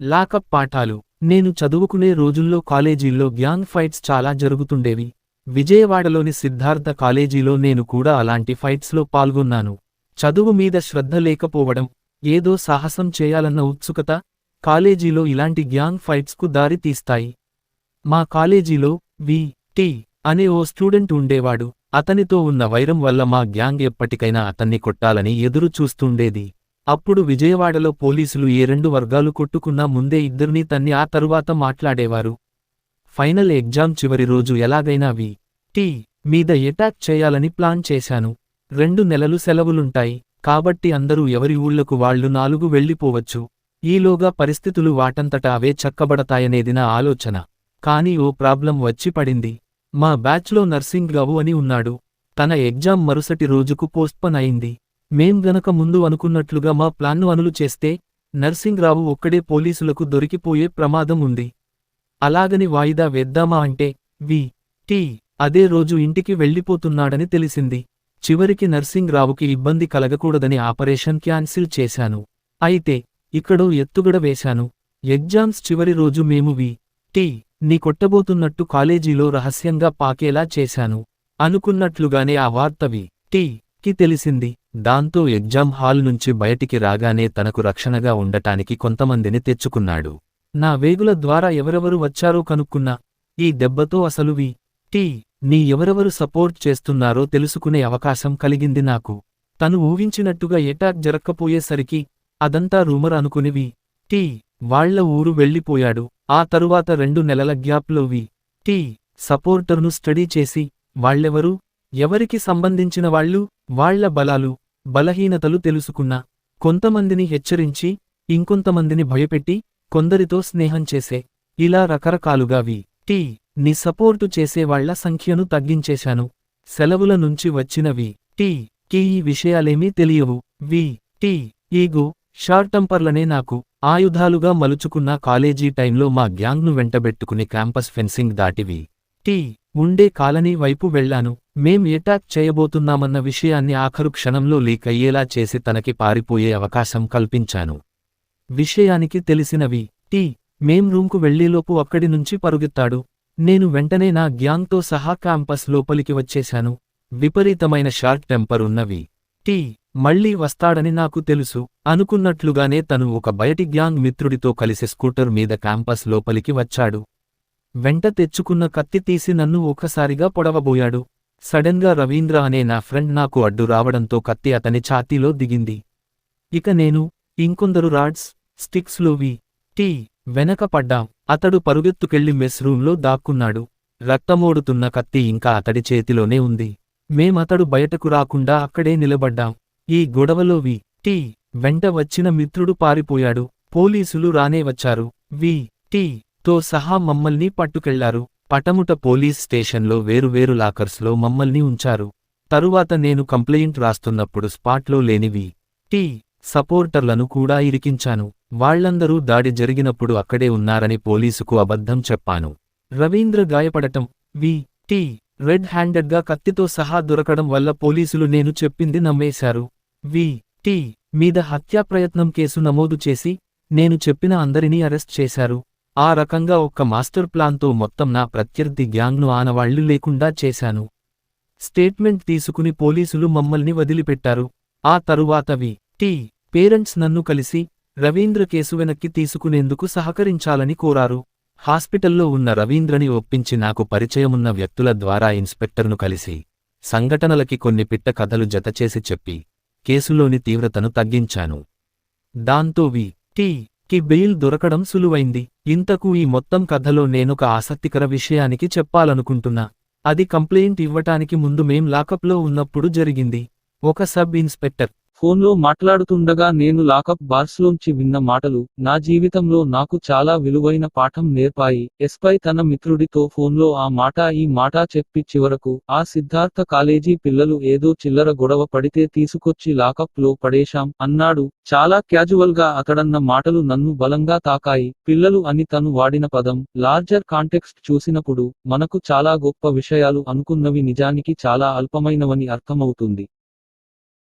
Lockup పాఠాలు. నేను చదువుకునే రోజుల్లో కాలేజీల్లో గ్యాంగ్ ఫైట్స్ చాలా జరుగుతుండేవి. విజయవాడలోని సిద్ధార్థ కాలేజీలో నేను కూడా అలాంటి ఫైట్స్లో పాల్గొన్నాను. చదువు మీద శ్రద్ధ లేకపోవడం, ఏదో సాహసం చేయాలన్న ఉత్సుకత, కాలేజీలో ఇలాంటి గ్యాంగ్ ఫైట్స్కు దారి తీస్తాయి. మా కాలేజీలో వి.టి. అనే ఓ స్టూడెంట్ ఉండేవాడు. అతనితో ఉన్న వైరం వల్ల మా గ్యాంగ్ ఎప్పటికైనా అతన్ని కొట్టాలని ఎదురు చూస్తుండేది. అప్పుడు విజయవాడలో పోలీసులు ఏ రెండు వర్గాలు కొట్టుకున్నా ముందే ఇద్దరినీ తన్ని ఆ తరువాత మాట్లాడేవారు. ఫైనల్ ఎగ్జామ్ చివరి రోజు ఎలాగైనా వి.టి. మీద ఎటాక్ చేయాలని ప్లాన్ చేశాను. 2 నెలలు సెలవులుంటాయి కాబట్టి అందరూ ఎవరి ఊళ్లకు వాళ్లు 4 వెళ్ళిపోవచ్చు. ఈలోగా పరిస్థితులు వాటంతట అవే చక్కబడతాయనేది నా ఆలోచన. కానీ ఓ ప్రాబ్లం వచ్చి పడింది. మా బ్యాచ్లో నర్సింగ్ రావు అని ఉన్నాడు. తన ఎగ్జామ్ మరుసటి రోజుకు పోస్ట్పోన్ అయింది. మేం గనక ముందు అనుకున్నట్లుగా మా ప్లాన్ను అమలు చేస్తే నర్సింగ్ రావు ఒక్కడే పోలీసులకు దొరికిపోయే ప్రమాదం ఉంది. అలాగని వాయిదా వేద్దామా అంటే వి.టి. అదే రోజు ఇంటికి వెళ్ళిపోతున్నాడని తెలిసింది. చివరికి నర్సింగ్ రావుకి ఇబ్బంది కలగకూడదని ఆపరేషన్ క్యాన్సిల్ చేశాను. అయితే ఇక్కడో ఎత్తుగడ వేశాను. ఎగ్జామ్స్ చివరి రోజు మేము వి.టి. ని కొట్టబోతున్నట్టు కాలేజీలో రహస్యంగా పాకేలా చేశాను. అనుకున్నట్లుగానే ఆ వార్త వి.టి.కి తెలిసింది. దాంతో ఎగ్జామ్ హాల్ నుంచి బయటికి రాగానే తనకు రక్షణగా ఉండటానికి కొంతమందిని తెచ్చుకున్నాడు. నా వేగుల ద్వారా ఎవరెవరు వచ్చారో కనుక్కున్నా. ఈ దెబ్బతో అసలు వి.టి. ని ఎవరెవరు సపోర్ట్ చేస్తున్నారో తెలుసుకునే అవకాశం కలిగింది నాకు. తను ఊహించినట్టుగా ఎటాక్ జరక్కపోయేసరికి అదంతా రూమర్ అనుకుని వి.టి. వాళ్ల ఊరు వెళ్ళిపోయాడు. ఆ తరువాత 2 నెలల గ్యాప్లో వి.టి. సపోర్టర్ను స్టడీ చేసి వాళ్లెవరు, ఎవరికి సంబంధించిన వాళ్ళు, వాళ్ల బలాలు, బలహీనతలు తెలుసుకున్నా. కొంతమందిని హెచ్చరించి, ఇంకొంతమందిని భయపెట్టి, కొందరితో స్నేహం చేసే, ఇలా రకరకాలుగా వి.టి. ని సపోర్టు చేసేవాళ్ల సంఖ్యను తగ్గించేశాను. సెలవుల నుంచి వచ్చిన వి.టి.కి ఈ విషయాలేమీ తెలియవు. వి.టి. ఈగో, షార్ట్ టెంపర్లనే నాకు ఆయుధాలుగా మలుచుకున్న కాలేజీ టైంలో మా గ్యాంగ్ను వెంటబెట్టుకుని క్యాంపస్ ఫెన్సింగ్ దాటి వి.టి. ఉండే కాలనీ వైపు వెళ్లాను. మేం ఎటాక్ చేయబోతున్నామన్న విషయాన్ని ఆఖరు క్షణంలో లీక్ అయ్యేలా చేసి తనకి పారిపోయే అవకాశం కల్పించాను. విషయానికి తెలిసిన వి.టి. మేం రూంకు వెళ్లేలోపు అక్కడి నుంచి పరుగెత్తాడు. నేను వెంటనే నా గ్యాంగ్తో సహా క్యాంపస్ లోపలికి వచ్చేశాను. విపరీతమైన షార్ట్ టెంపర్ ఉన్న వి.టి. మళ్లీ వస్తాడని నాకు తెలుసు. అనుకున్నట్లుగానే తను ఒక బయటి గ్యాంగ్ మిత్రుడితో కలిసి స్కూటర్ మీద క్యాంపస్ లోపలికి వచ్చాడు. వెంట తెచ్చుకున్న కత్తి తీసి నన్ను ఒకసారిగా పొడవబోయాడు. సడన్గా రవీంద్ర అనే నా ఫ్రెండ్ నాకు అడ్డు రావడంతో కత్తి అతని ఛాతీలో దిగింది. ఇక నేను, ఇంకొందరు రాడ్స్, స్టిక్స్లో వి.టి. వెనక పడ్డాం. అతడు పరుగెత్తుకెళ్లి మెస్ రూంలో దాక్కున్నాడు. రక్తమోడుతున్న కత్తి ఇంకా అతడి చేతిలోనే ఉంది. మేమతడు బయటకు రాకుండా అక్కడే నిలబడ్డాం. ఈ గొడవలో వి.టి. వెంట వచ్చిన మిత్రుడు పారిపోయాడు. పోలీసులు రానే వచ్చారు. వి.టి.తో సహా మమ్మల్ని పట్టుకెళ్లారు. పటముట పోలీస్ స్టేషన్లో వేరువేరు లాకర్స్లో మమ్మల్ని ఉంచారు. తరువాత నేను కంప్లెయింట్ రాస్తున్నప్పుడు స్పాట్లో లేని వి.టి. సపోర్టర్లను కూడా ఇరికించాను. వాళ్లందరూ దాడి జరిగినప్పుడు అక్కడే ఉన్నారని పోలీసుకు అబద్ధం చెప్పాను. రవీంద్ర గాయపడటం, వి.టి. రెడ్ హ్యాండెడ్గా కత్తితో సహా దొరకడం వల్ల పోలీసులు నేను చెప్పింది నమ్మేశారు. వి.టి. మీద హత్యాప్రయత్నం కేసు నమోదు చేసి, నేను చెప్పిన అందరినీ అరెస్ట్ చేశారు. ఆ రకంగా ఒక్క మాస్టర్ ప్లాన్తో మొత్తం నా ప్రత్యర్థి గ్యాంగ్ను ఆనవాళ్లు లేకుండా చేశాను. స్టేట్మెంట్ తీసుకుని పోలీసులు మమ్మల్ని వదిలిపెట్టారు. ఆ తరువాత వి.టి. పేరెంట్స్ నన్ను కలిసి, రవీంద్ర కేసు వెనక్కి తీసుకునేందుకు సహకరించాలని కోరారు. హాస్పిటల్లో ఉన్న రవీంద్రని ఒప్పించి నాకు పరిచయమున్న వ్యక్తుల ద్వారా ఇన్స్పెక్టర్ను కలిసి, సంఘటనలకి కొన్ని పిట్ట కథలు జతచేసి చెప్పి, కేసులోని తీవ్రతను తగ్గించాను. దాంతో వి.టి.కి బెయిల్ దొరకడం సులువైంది. ఇంతకు ఈ మొత్తం కథలో నేనొక ఆసక్తికర విషయానికి చెప్పాలనుకుంటున్నా. అది కంప్లెయింట్ ఇవ్వటానికి ముందు మేం లాకప్లో ఉన్నప్పుడు జరిగింది. ఒక సబ్ ఇన్స్పెక్టర్ ఫోన్లో మాట్లాడుతుండగా నేను లాకప్ బార్స్లోంచి విన్న మాటలు నా జీవితంలో నాకు చాలా విలువైన పాఠం నేర్పాయి. ఎస్పై తన మిత్రుడితో ఫోన్లో ఆ మాట ఈ మాట చెప్పి చివరకు ఆ సిద్ధార్థ కాలేజీ పిల్లలు ఏదో చిల్లర గొడవ పడితే తీసుకొచ్చి లాకప్ లో పడేశాం అన్నాడు. చాలా క్యాజువల్ గా అతడన్న మాటలు నన్ను బలంగా తాకాయి. పిల్లలు అని తను వాడిన పదం లార్జర్ కాంటెక్స్ట్ చూసినప్పుడు మనకు చాలా గొప్ప విషయాలు అనుకున్నవి నిజానికి చాలా అల్పమైనవని అర్థమవుతుంది.